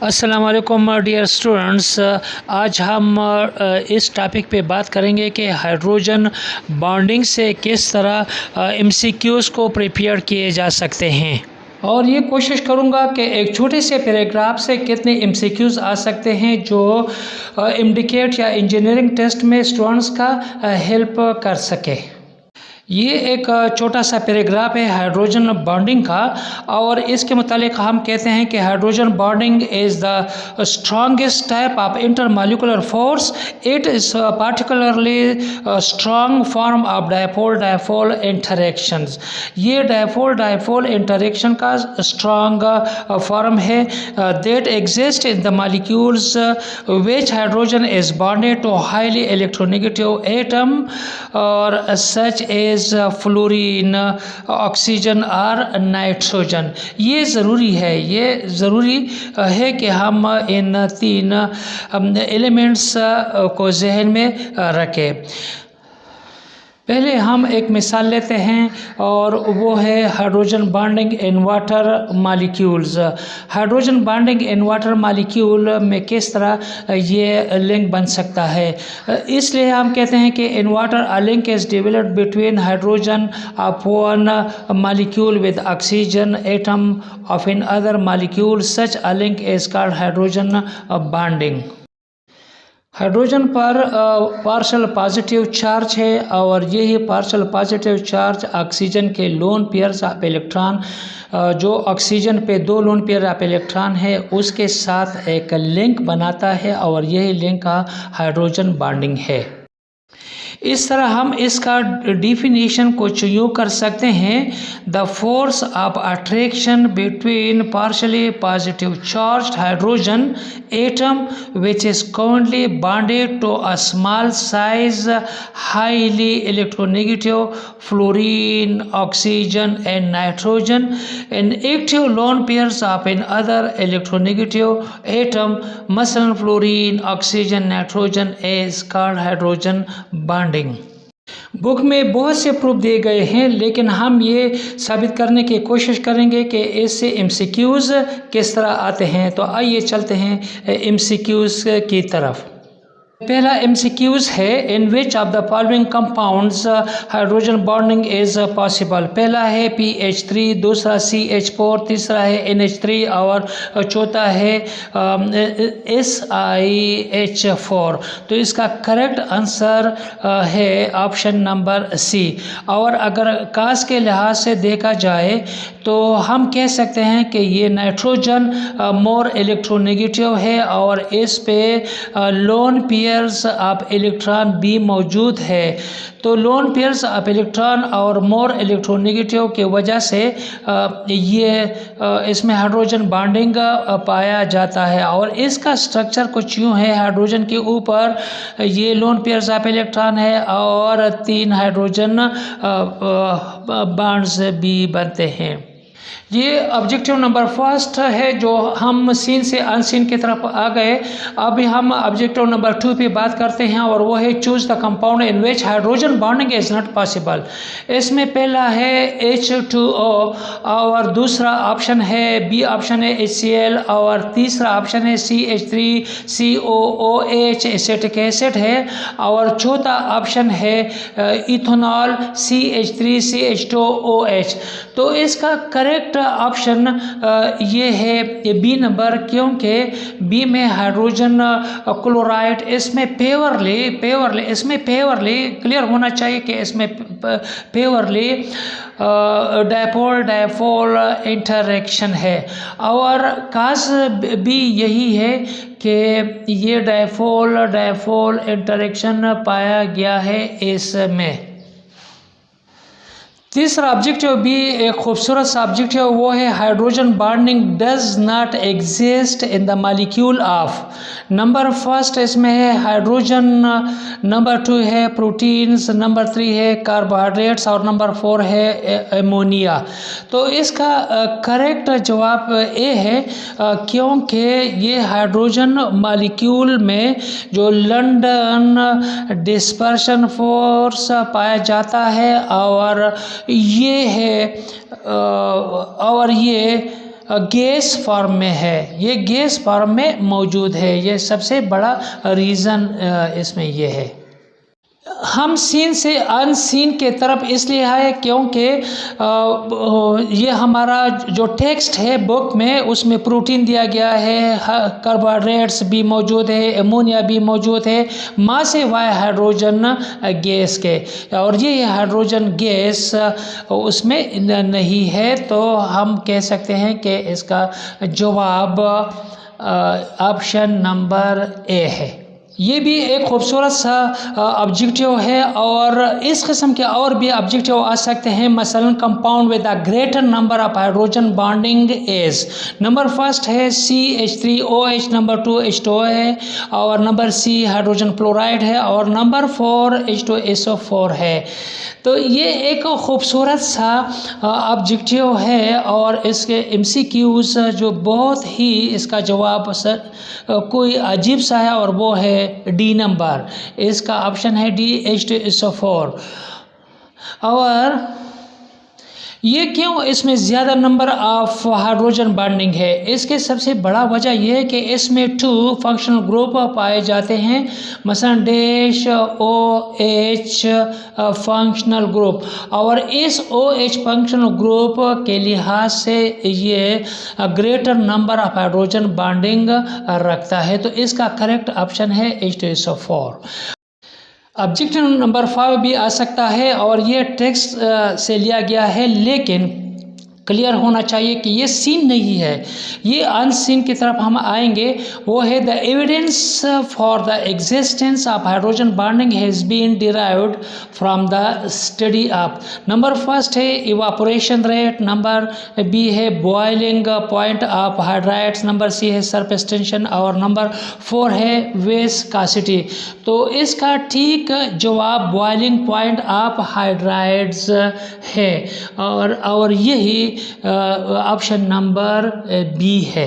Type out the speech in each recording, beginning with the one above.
अस्सलाम वालेकुम dear students. आज हम इस टॉपिक पे बात करेंगे कि हाइड्रोजन बॉन्डिंग से किस तरह एमसीक्यूज़ को प्रिपेयर किए जा सकते हैं, और ये कोशिश करूँगा कि एक छोटे से पैराग्राफ से कितने एमसीक्यूज़ आ सकते हैं जो इंडिकेट या इंजीनियरिंग टेस्ट में स्टूडेंट्स का हेल्प कर सके। ये एक छोटा सा पैराग्राफ है हाइड्रोजन बॉन्डिंग का, और इसके मुतालिक हम कहते हैं कि hydrogen bonding is the strongest type of intermolecular force. It is particularly strong form of dipole dipole interactions. ये डायपोल डायपोल इंटरेक्शन का स्ट्रॉन्ग फॉर्म है that exist in the molecules which hydrogen is bonded to highly electronegative atom और such as fluorine, oxygen और nitrogen. ये ज़रूरी है कि हम इन तीन एलिमेंट्स को जहन में रखें। पहले हम एक मिसाल लेते हैं और वो है hydrogen bonding in water molecules. Hydrogen bonding in water molecule में किस तरह ये लिंक बन सकता है, इसलिए हम कहते हैं कि in water a link is developed between hydrogen of one molecule with oxygen atom of in other molecule. Such a link is called hydrogen bonding. Hydrogen पर पार्शल पॉजिटिव चार्ज है और यही पार्शल पॉजिटिव चार्ज ऑक्सीजन के lone pairs of electron, जो oxygen पे दो lone pair of electron है, उसके साथ एक लिंक बनाता है और यही लिंक का हाइड्रोजन बॉन्डिंग है। इस तरह हम इसका डिफिनीशन कुछ यूँ कर सकते हैं, the force of attraction between partially positive charged hydrogen atom which is currently bonded to a small size highly electronegative fluorine, oxygen and nitrogen and active lone pairs of another electronegative atom, masalan fluorine, oxygen, nitrogen, is called hydrogen bonding। Book में बहुत से proof दिए गए हैं, लेकिन हम ये साबित करने की कोशिश करेंगे कि इससे एमसीक्यूज़ किस तरह आते हैं। तो आइए चलते हैं एमसीक्यूज़ की तरफ। पहला एमसीक्यूज़ है, in which of the following compounds hydrogen bonding is possible. पहला है PH3, दूसरा CH4, तीसरा है NH3 और चौथा है SiH4। तो इसका करेक्ट आंसर है ऑप्शन नंबर C। और अगर कास के लिहाज से देखा जाए तो हम कह सकते हैं कि ये नाइट्रोजन मोर इलेक्ट्रोनेगेटिव है और इस पे लोन पेयर्स ऑफ इलेक्ट्रॉन भी मौजूद है। तो लोन पेयर्स ऑफ इलेक्ट्रॉन और मोर इलेक्ट्रोनेगेटिव की वजह से इसमें हाइड्रोजन बॉन्डिंग पाया जाता है। और इसका स्ट्रक्चर कुछ यूँ है, हाइड्रोजन के ऊपर ये लोन पेयर्स ऑफ इलेक्ट्रॉन है और 3 हाइड्रोजन बॉन्ड्स भी बनते हैं। ये ऑब्जेक्टिव नंबर फर्स्ट है, जो हम सीन से अनसीन की तरफ आ गए। अभी हम ऑब्जेक्टिव नंबर 2 पे बात करते हैं और वो है choose the compound in which hydrogen bonding is not possible. इसमें पहला है H2O और दूसरा ऑप्शन है B ऑप्शन है HCl और तीसरा ऑप्शन है CH3COOH एसिटिक एसिड है और चौथा ऑप्शन है इथेनॉल CH3CH2OH। तो इसका करेक्ट ऑप्शन ये है बी नंबर, क्योंकि बी में हाइड्रोजन क्लोराइड, इसमें पेवरली इसमें क्लियर होना चाहिए कि इसमें पेवरली डायपोल डायपोल इंटरेक्शन है। और काज भी यही है कि ये डायपोल डायपोल इंटरेक्शन पाया गया है इसमें। तीसरा ऑब्जेक्टिव भी एक खूबसूरत सा ऑब्जेक्टिव, वो है hydrogen bonding does not exist in the molecule of. Number first इसमें है हाइड्रोजन, नंबर 2 है प्रोटीन्स, नंबर 3 है कार्बोहाइड्रेट्स और नंबर 4 है एमोनिया। तो इसका करेक्ट जवाब ए है, क्योंकि ये हाइड्रोजन मॉलिक्यूल में जो लंदन डिस्पर्शन फोर्स पाया जाता है और ये है और ये गैस फॉर्म में है, ये गैस फॉर्म में मौजूद है। ये सबसे बड़ा रीज़न इसमें ये है। हम सीन से अनसीन के तरफ इसलिए आए क्योंकि ये हमारा जो टेक्स्ट है बुक में, उसमें प्रोटीन दिया गया है, कार्बोहाइड्रेट्स भी मौजूद है, अमोनिया भी मौजूद है, मास है वाई हाइड्रोजन गैस के, और ये हाइड्रोजन गैस उसमें नहीं है। तो हम कह सकते हैं कि इसका जवाब ऑप्शन नंबर ए है। ये भी एक खूबसूरत सा ऑब्जेक्टिव है, और इस किस्म के और भी ऑब्जेक्टिव आ सकते हैं। मसलन compound with a greater number of hydrogen bonding is, number first है CH3OH, नंबर 2 H2O है, और नंबर C हाइड्रोजन क्लोराइड है, और नंबर 4 H2SO4 है। तो ये एक खूबसूरत सा ऑब्जेक्टिव है, और इसके MCQs जो बहुत ही इसका जवाब कोई अजीब सा है, और वो है डी नंबर। इसका ऑप्शन है डी H2SO4। और ये क्यों इसमें ज़्यादा नंबर ऑफ हाइड्रोजन बॉन्डिंग है? इसके सबसे बड़ा वजह यह है कि इसमें 2 फंक्शनल ग्रुप पाए जाते हैं, मसलन डैश OH फंक्शनल ग्रुप, और इस OH फंक्शनल ग्रुप के लिहाज से ये greater number of hydrogen bonding रखता है। तो इसका करेक्ट ऑप्शन है H2SO4। ऑब्जेक्टिव नंबर 5 भी आ सकता है, और ये टेक्स्ट से लिया गया है, लेकिन क्लियर होना चाहिए कि ये सीन नहीं है, ये अनसीन की तरफ हम आएंगे। वो है the evidence for the existence of hydrogen bonding has been derived from the study of, number first है इवापोरेशन रेट, नंबर बी है boiling point of hydrides, number C है सरफेस टेंशन, और नंबर 4 है विस्कोसिटी। तो इसका ठीक जवाब boiling point of hydrides है, और यही ऑप्शन नंबर बी है।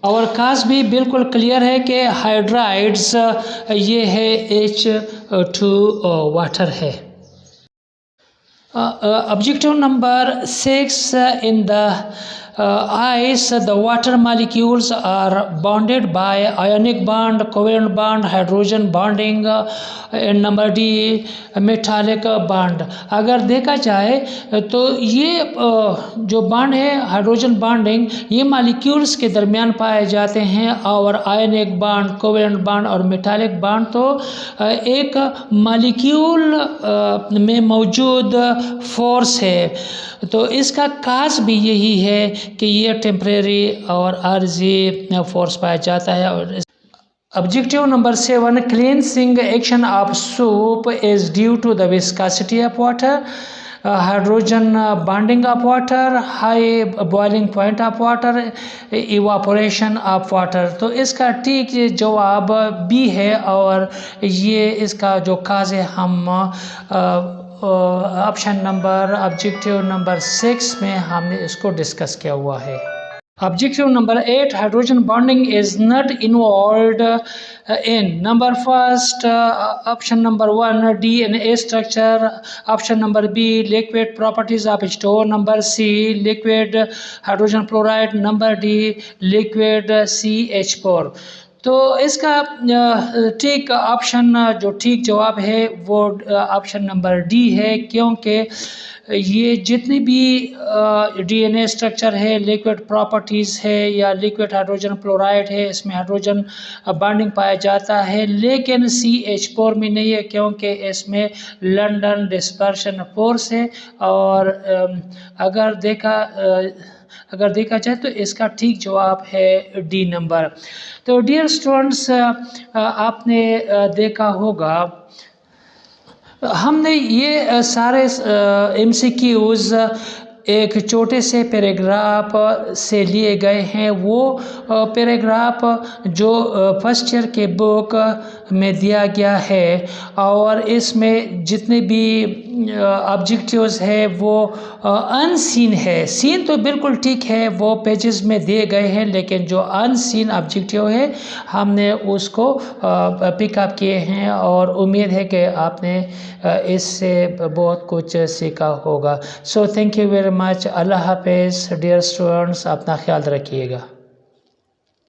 और काज भी बिल्कुल क्लियर है कि हाइड्राइड्स ये है H2O वाटर है। Objective number 6, in the ice the water molecules are bonded by ionic bond, covalent bond, hydrogen bonding, and number D metallic bond। अगर देखा जाए तो ये जो बॉन्ड है हाइड्रोजन बॉन्डिंग, ये मॉलिक्यूल्स के दरमियान पाए जाते हैं, और आयनिक बॉन्ड, कोवेलेंट बॉन्ड और मेटालिक बॉन्ड तो एक मॉलिक्यूल में मौजूद फोर्स है। तो इसका काज भी यही है कि ये टेम्परेरी और आर्जी फोर्स पाया जाता है। और objective number 7, cleansing action of soap is due to the viscosity of water, hydrogen bonding of water, high boiling point of water, evaporation of water. तो इसका ठीक जवाब बी है, और ये इसका जो काज है हम ऑप्शन नंबर ऑब्जेक्टिव नंबर 6 में हमने इसको डिस्कस किया हुआ है। Objective number 8, hydrogen bonding is not involved in, number first option number 1 DNA structure, option number B liquid properties of H2O, number C liquid hydrogen chloride, number D liquid CH4। तो इसका ठीक option जो ठीक जवाब है वो option number D है, क्योंकि ये जितनी भी DNA स्ट्रक्चर है, लिक्विड प्रॉपर्टीज़ है या लिक्विड हाइड्रोजन क्लोराइड है, इसमें हाइड्रोजन बॉन्डिंग पाया जाता है, लेकिन CH4 में नहीं है, क्योंकि इसमें लंदन डिस्पर्शन फोर्स है। और अगर देखा जाए तो इसका ठीक जवाब है डी नंबर। तो डियर स्टूडेंट्स, आपने देखा होगा हमने ये सारे MCQs एक छोटे से पैराग्राफ से लिए गए हैं। वो पैराग्राफ जो फर्स्ट ईयर के बुक में दिया गया है, और इसमें जितने भी ऑब्जेक्टिव्स है वो अनसीन है। सीन तो बिल्कुल ठीक है, वो पेजेस में दिए गए हैं, लेकिन जो अनसीन ऑब्जेक्टिव है हमने उसको पिकअप किए हैं और उम्मीद है कि आपने इससे बहुत कुछ सीखा होगा। So thank you very much. अल्लाह हाफिज़ डियर स्टूडेंट्स, अपना ख्याल रखिएगा।